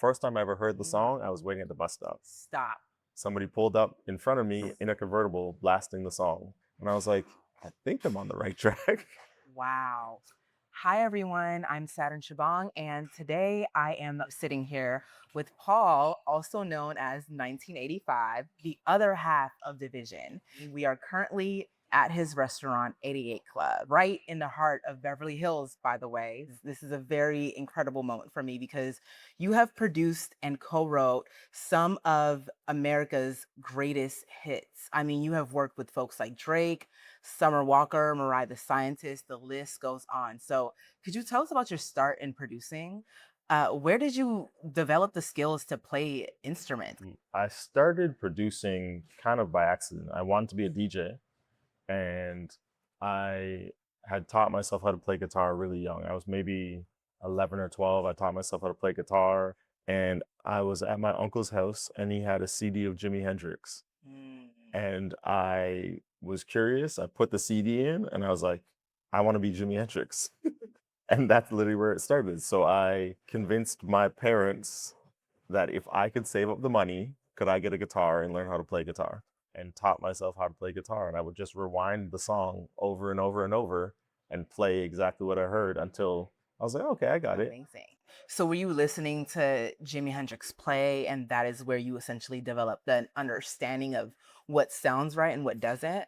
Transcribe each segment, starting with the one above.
first time I ever heard the song, I was waiting at the bus stop. Stop. Somebody pulled up in front of me in a convertible blasting the song. And I was like, I think I'm on the right track. Wow. Hi, everyone. I'm Saturne Tchabong, and today I am sitting here with Paul, also known as 1985, the other half of Division. We are currently at his restaurant, 88 Club, right in the heart of Beverly Hills, by the way. This is a very incredible moment for me because you have produced and co-wrote some of America's greatest hits. I mean, you have worked with folks like Drake, Summer Walker, Mariah the Scientist, the list goes on. So, could you tell us about your start in producing? Where did you develop the skills to play instruments? I started producing kind of by accident. I wanted to be a DJ, and I had taught myself how to play guitar really young. I was maybe 11 or 12. I taught myself how to play guitar, and I was at my uncle's house, and he had a CD of Jimi Hendrix. Mm. And I was curious. I put the CD in, and I was like, I want to be Jimi Hendrix. And that's literally where it started. So I convinced my parents that if I could save up the money, could I get a guitar and learn how to play guitar? And taught myself how to play guitar. And I would just rewind the song over and over and over and play exactly what I heard until I was like, okay, I got it. Amazing. So were you listening to Jimi Hendrix play, and that is where you essentially developed an understanding of what sounds right and what doesn't?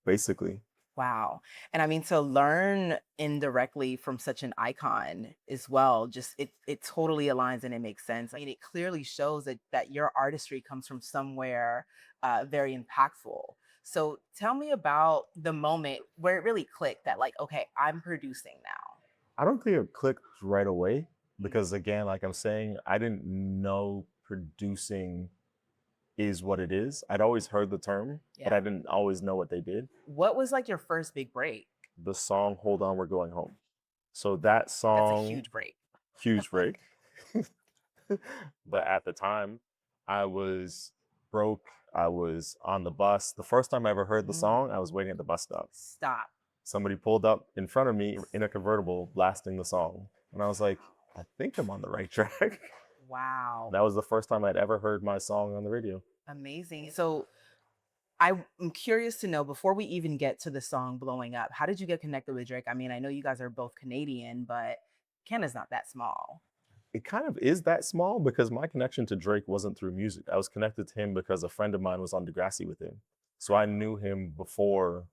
Basically. Wow. And I mean, to learn indirectly from such an icon as well, just it totally aligns and it makes sense. I mean, it clearly shows that your artistry comes from somewhere very impactful. So tell me about the moment where it really clicked that like, okay, I'm producing now. I don't think it clicked right away because, again, like I'm saying, I didn't know producing is what it is. I'd always heard the term, but Yeah. I didn't always know what they did. What was like your first big break? The song "Hold On, We're Going Home." So that That's a song, huge break. huge break. But at the time, I was broke. I was on the bus. The first time I ever heard the song, I was waiting at the bus stop. Stop. Somebody pulled up in front of me in a convertible blasting the song. And I was like, I think I'm on the right track. Wow. That was the first time I'd ever heard my song on the radio. Amazing. So I'm curious to know before we even get to the song blowing up, how did you get connected with Drake? I mean, I know you guys are both Canadian, but Canada's not that small. It kind of is that small because my connection to Drake wasn't through music. I was connected to him because a friend of mine was on Degrassi with him. So I knew him before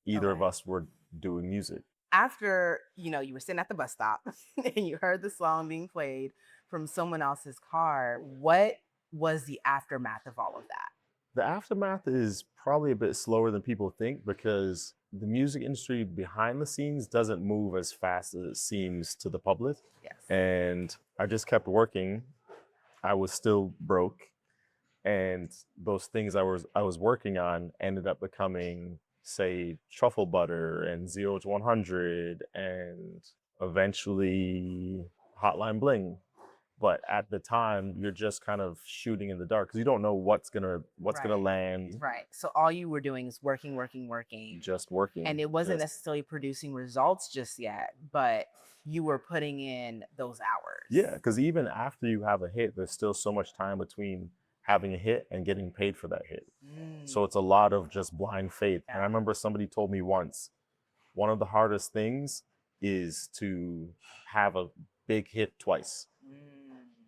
either of Okay. us were doing music. After, you were sitting at the bus stop and you heard the song being played from someone else's car, what was the aftermath of all of that? The aftermath is probably a bit slower than people think because the music industry behind the scenes doesn't move as fast as it seems to the public. Yes. And I just kept working. I was still broke. And those things I was working on ended up becoming, say, truffle butter and 0 to 100 and eventually Hotline Bling. But at the time, you're just kind of shooting in the dark because you don't know what's gonna Right. land. Right. So all you were doing is working, working, working. Just working. And it wasn't Just- necessarily producing results just yet, but you were putting in those hours. Yeah, because even after you have a hit, there's still so much time between having a hit and getting paid for that hit. So it's a lot of just blind faith. And I remember somebody told me once, one of the hardest things is to have a big hit twice.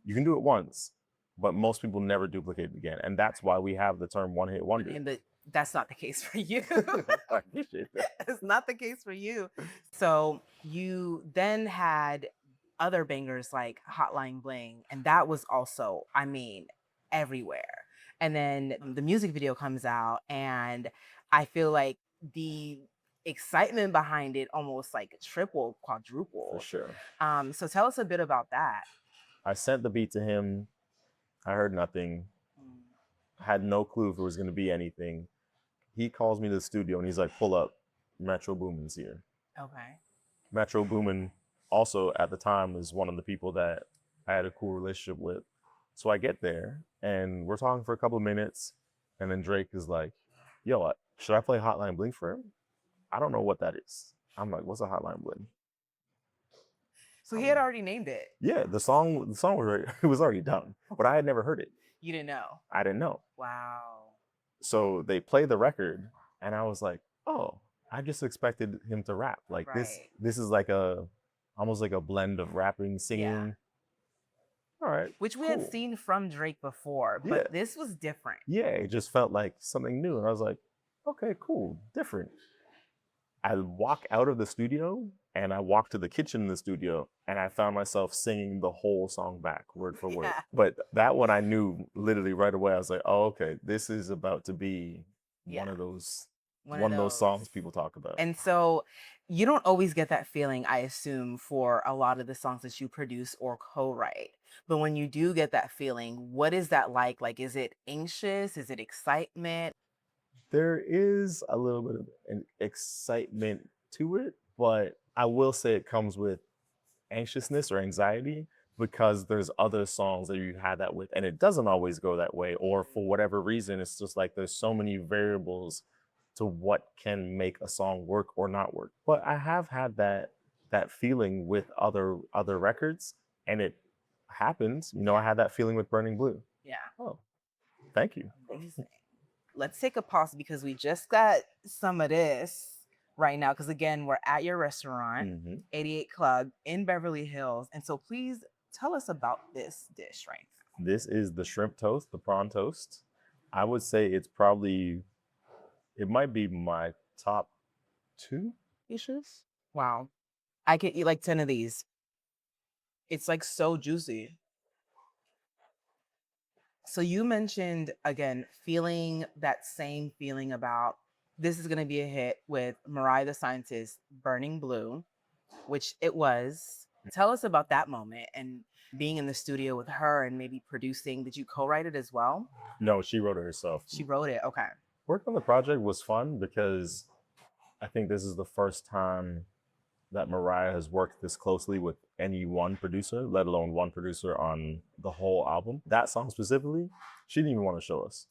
You can do it once, but most people never duplicate it again. And that's why we have the term one hit wonder. And that's not the case for you. I appreciate that. It's not the case for you. So you then had other bangers like Hotline Bling, and that was also, I mean, everywhere. And then the music video comes out, and I feel like the excitement behind it almost like triple, quadruple. For sure. So tell us a bit about that. I sent the beat to him. I heard nothing. Had no clue if it was going to be anything. He calls me to the studio and he's like, pull up. Metro Boomin's here. Okay. Metro Boomin also at the time is one of the people that I had a cool relationship with. So I get there and we're talking for a couple of minutes. And then Drake is like, yo, should I play Hotline Bling for him? I don't know what that is. I'm like, what's a Hotline Bling? So he had already named it. Yeah, the song was already, it was already done. but I had never heard it. You didn't know? I didn't know. Wow. So they play the record, and I was like, oh, I just expected him to rap. Like Right. this is like almost like a blend of rapping, singing. All right. Which we cool. had seen from Drake before, but Yeah. this was different. Yeah, it just felt like something new. And I was like, okay, cool, different. I walk out of the studio and I walk to the kitchen in the studio and I found myself singing the whole song back word for word. Yeah. But that one I knew literally right away. I was like, oh, okay, this is about to be one of those songs people talk about. And so you don't always get that feeling, I assume, for a lot of the songs that you produce or co-write. But when you do get that feeling, what is that like? Like, is it anxious? Is it excitement? There is a little bit of an excitement to it, but I will say it comes with anxiousness or anxiety because there's other songs that you had that with, and it doesn't always go that way, or for whatever reason, it's just like there's so many variables to what can make a song work or not work. But I have had that feeling with other records, and it happens. You know, I had that feeling with Burning Blue. Yeah. Oh, thank you. Amazing. Let's take a pause because we just got some of this right now. Because again, we're at your restaurant, 88 Club in Beverly Hills. And so please tell us about this dish right now. This is the shrimp toast, the prawn toast. I would say it might be my top 2 dishes. Wow. I could eat like 10 of these. It's like so juicy. So you mentioned, again, feeling that same feeling about this is going to be a hit with Mariah the Scientist, Burning Blue, which it was. Tell us about that moment and being in the studio with her and maybe producing. Did you co-write it as well? No, she wrote it herself. She wrote it. Okay. Work on the project was fun because I think this is the first time that Mariah has worked this closely with any one producer, let alone one producer on the whole album. That song specifically, she didn't even want to show us.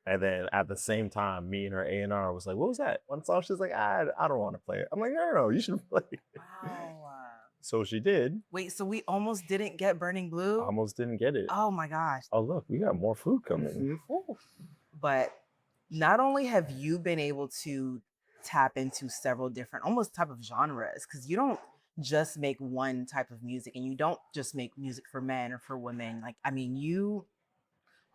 And then at the same time, me and her A&R was like, what was that? One song, she's like, I don't want to play it. I'm like, no, you should play it. Wow. So she did. Wait, so we almost didn't get Burning Blue? Almost didn't get it. Oh my gosh. Oh, look, we got more food coming. But not only have you been able to tap into several different almost type of genres, because you don't just make one type of music and you don't just make music for men or for women. Like, I mean, you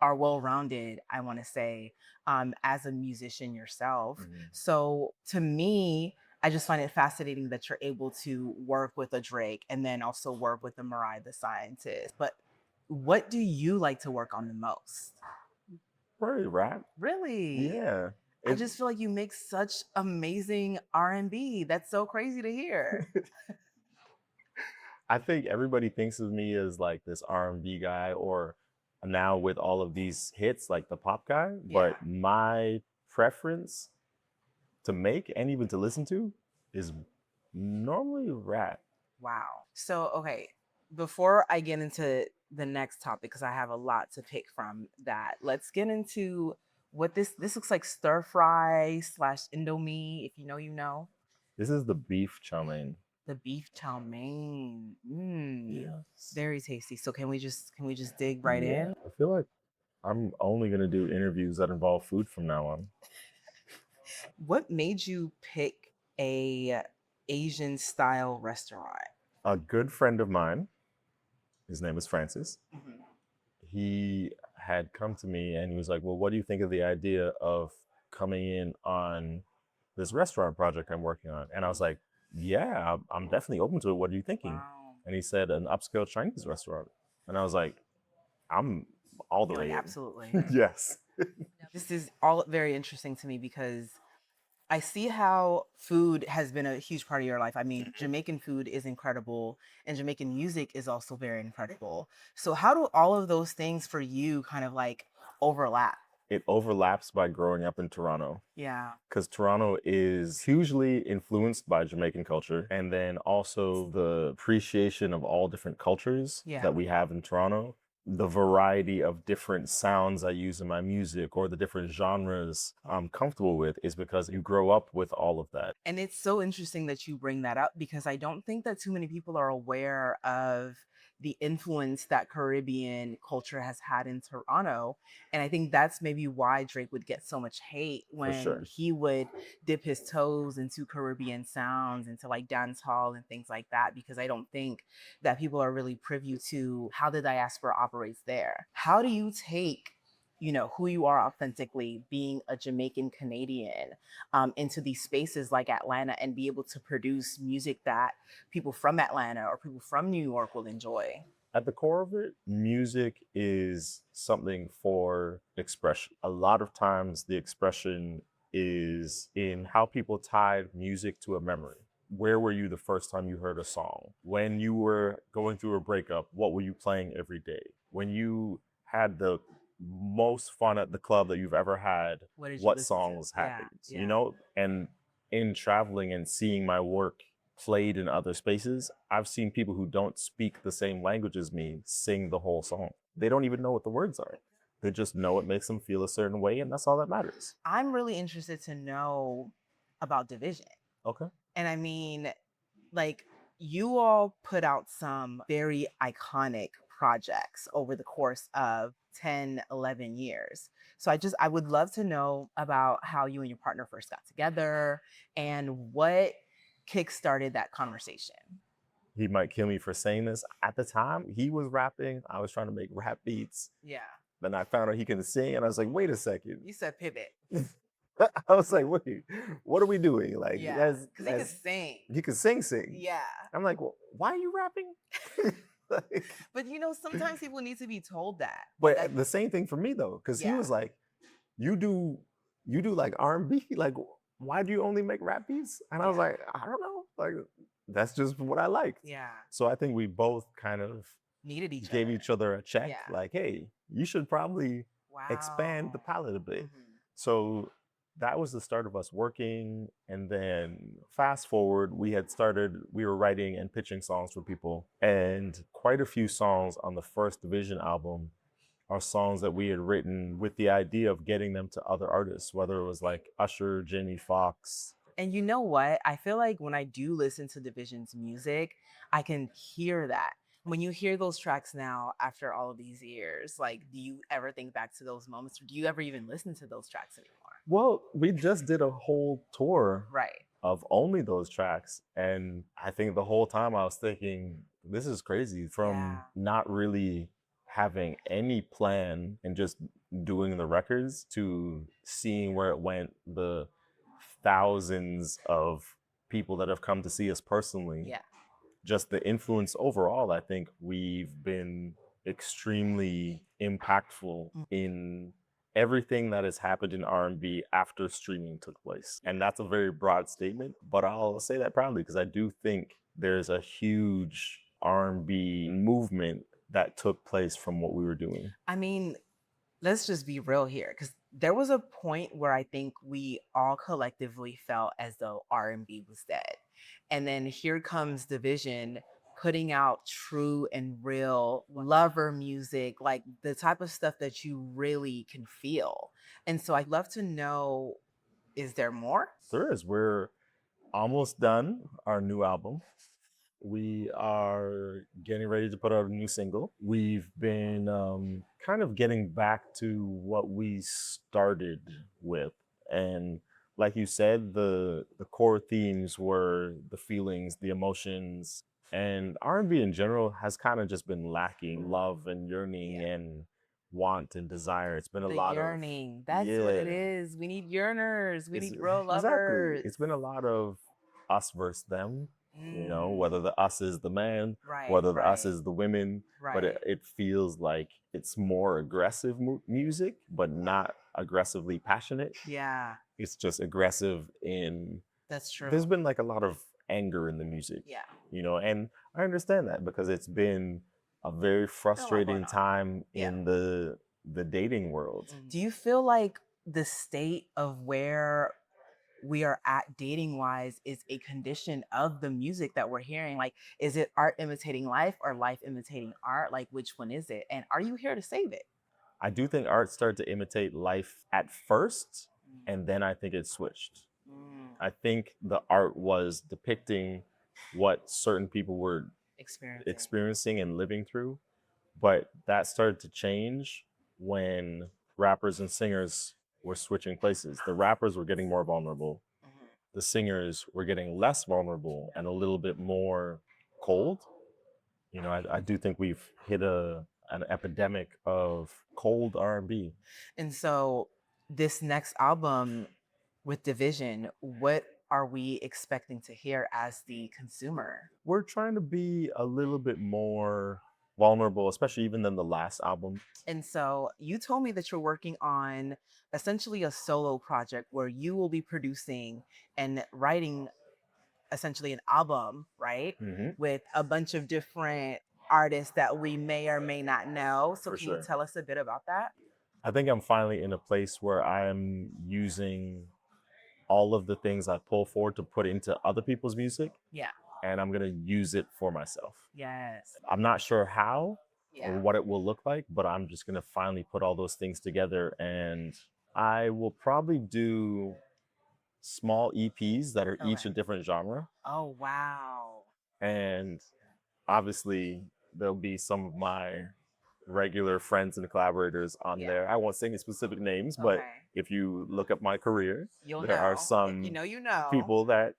are well-rounded, I want to say, as a musician yourself. So to me, I just find it fascinating that you're able to work with a Drake and then also work with a Mariah the Scientist. But what do you like to work on the most? Probably rap. Really? Yeah. I just feel like you make such amazing R&B. That's so crazy to hear. I think everybody thinks of me as like this R&B guy, or now with all of these hits, like the pop guy. But my preference to make and even to listen to is normally rap. Wow. So, okay, before I get into the next topic, because I have a lot to pick from that, let's get into what this looks like. Stir fry / Indomie. If you know, you know. This is the beef chow mein. The beef chow mein. Yes. Very tasty. So can we just dig right in? I feel like I'm only gonna do interviews that involve food from now on. What made you pick a Asian style restaurant? A good friend of mine, his name is Francis. He had come to me and he was like, well, what do you think of the idea of coming in on this restaurant project I'm working on? And I was like, yeah, I'm definitely open to it. What are you thinking? Wow. And he said, an upscale Chinese restaurant. And I was like, I'm all the way in. Absolutely. Yes. This is all very interesting to me because I see how food has been a huge part of your life. I mean, Jamaican food is incredible and Jamaican music is also very incredible. So how do all of those things for you kind of like overlap? It overlaps by growing up in Toronto. Yeah. Because Toronto is hugely influenced by Jamaican culture, and then also the appreciation of all different cultures that we have in Toronto. The variety of different sounds I use in my music or the different genres I'm comfortable with is because you grow up with all of that. And it's so interesting that you bring that up because I don't think that too many people are aware of the influence that Caribbean culture has had in Toronto. And I think that's maybe why Drake would get so much hate For when sure. he would dip his toes into Caribbean sounds, into like dance hall and things like that, because I don't think that people are really privy to how the diaspora operates there. How do you take, you know, who you are authentically, being a Jamaican Canadian, into these spaces like Atlanta and be able to produce music that people from Atlanta or people from New York will enjoy? At the core of it, music is something for expression. A lot of times, the expression is in how people tied music to a memory. Where were you the first time you heard a song? When you were going through a breakup, what were you playing every day? When you had the most fun at the club that you've ever had, What did you what listen to? songs Yeah, happened? yeah. You know, and in traveling and seeing my work played in other spaces, I've seen people who don't speak the same language as me sing the whole song. They don't even know what the words are. They just know it makes them feel a certain way, and that's all that matters. I'm really interested to know about Division. Okay. And I mean, like, you all put out some very iconic projects over the course of 10, 11 years. So I would love to know about how you and your partner first got together and what kickstarted that conversation. He might kill me for saying this. At the time, he was rapping. I was trying to make rap beats. Yeah. Then I found out he can sing, and I was like, wait a second. You said pivot. I was like, wait, what are we doing? Like, Yeah. Because he could sing. he could sing. Yeah. I'm like, well, why are you rapping? Like, But you know, sometimes people need to be told that. but the same thing for me though, because he Yeah. was like, you do like R&B, like why do you only make rap beats? And I was Yeah. like, I don't know, like that's just what I liked. Yeah. So I think we both kind of Needed each gave other. each other a check, Yeah. like, hey, you should probably expand the Wow. palette a bit. Mhm. So that was the start of us working. And then fast forward, we were writing and pitching songs for people. And quite a few songs on the first Division album are songs that we had written with the idea of getting them to other artists, whether it was like Usher, Jamie Foxx. And you know what? I feel like when I do listen to Division's music, I can hear that. When you hear those tracks now after all of these years, like, do you ever think back to those moments, or do you ever even listen to those tracks anymore? Well, we just did a whole tour Right. of only those tracks. And I think the whole time I was thinking, this is crazy, from Yeah. not really having any plan and just doing the records to seeing where it went, the thousands of people that have come to see us personally. Yeah. Just the influence overall, I think we've been extremely impactful in everything that has happened in R&B after streaming took place. And that's a very broad statement, but I'll say that proudly because I do think there's a huge R&B movement that took place from what we were doing. I mean, let's just be real here, because there was a point where I think we all collectively felt as though R&B was dead. And then here comes Division putting out true and real lover music, like the type of stuff that you really can feel. And so I'd love to know, is there more? There is. We're almost done our new album. We are getting ready to put out a new single. We've been kind of getting back to what we started with. And like you said, the core themes were the feelings, the emotions, and R&B in general has kind of just been lacking love and yearning and want and desire. It's been a The lot yearning. of That's what it is. We need yearners. We need real lovers. Exactly. It's been a lot of us versus them. You know, whether the us is the man, Right, whether the us right. is the women, but Right. it feels like it's more aggressive music, but not aggressively passionate. Yeah, It's just aggressive in, that's true. there's been like a lot of anger in the music, Yeah. you know, and I understand that because it's been a very frustrating on. time Yeah. in the dating world. Do you feel like the state of where we are at dating wise is a condition of the music that we're hearing? Like, is it art imitating life or life imitating art? Like, which one is it? And are you here to save it? I do think art started to imitate life at first, and then I think it switched. I think the art was depicting what certain people were experiencing and living through. But that started to change when rappers and singers were switching places. The rappers were getting more vulnerable. Mhm. The singers were getting less vulnerable and a little bit more cold. You know, I do think we've hit an epidemic of cold R&B. And so this next album with Division, what are we expecting to hear as the consumer? We're trying to be a little bit more vulnerable, especially even than the last album. And so you told me that you're working on essentially a solo project where you will be producing and writing essentially an album, right? Mm-hmm. With a bunch of different artists that we may or may not know. So For can you sure. tell us a bit about that? I think I'm finally in a place where I am using all of the things I pull forward to put into other people's music, Yeah. and I'm gonna use it for myself. Yes. I'm not sure how or Yeah. what it will look like, but I'm just gonna finally put all those things together, and I will probably do small EPs that are each a Okay. different genre, Oh, wow. and obviously there'll be some of my regular friends and collaborators on Yeah. there. I won't say any specific names, but Okay. if you look up my career, You'll there are know. If you some know, you know. people that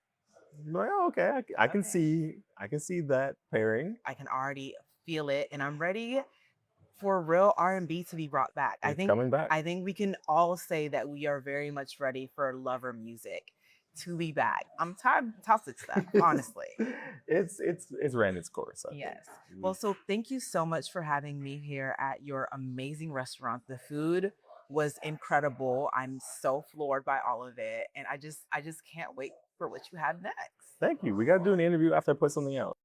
like, oh, okay, I can Okay. I can see that pairing. I can already feel it, and I'm ready for real R&B to be brought back. It's coming back. I think we can all say that we are very much ready for lover music to be back. I'm tired of toxic stuff, honestly. It's ran its course, I think. Yes. Well, so thank you so much for having me here at your amazing restaurant. The food was incredible. I'm so floored by all of it, and I just can't wait for what you have next. Thank you. We got to do an interview after I put something out.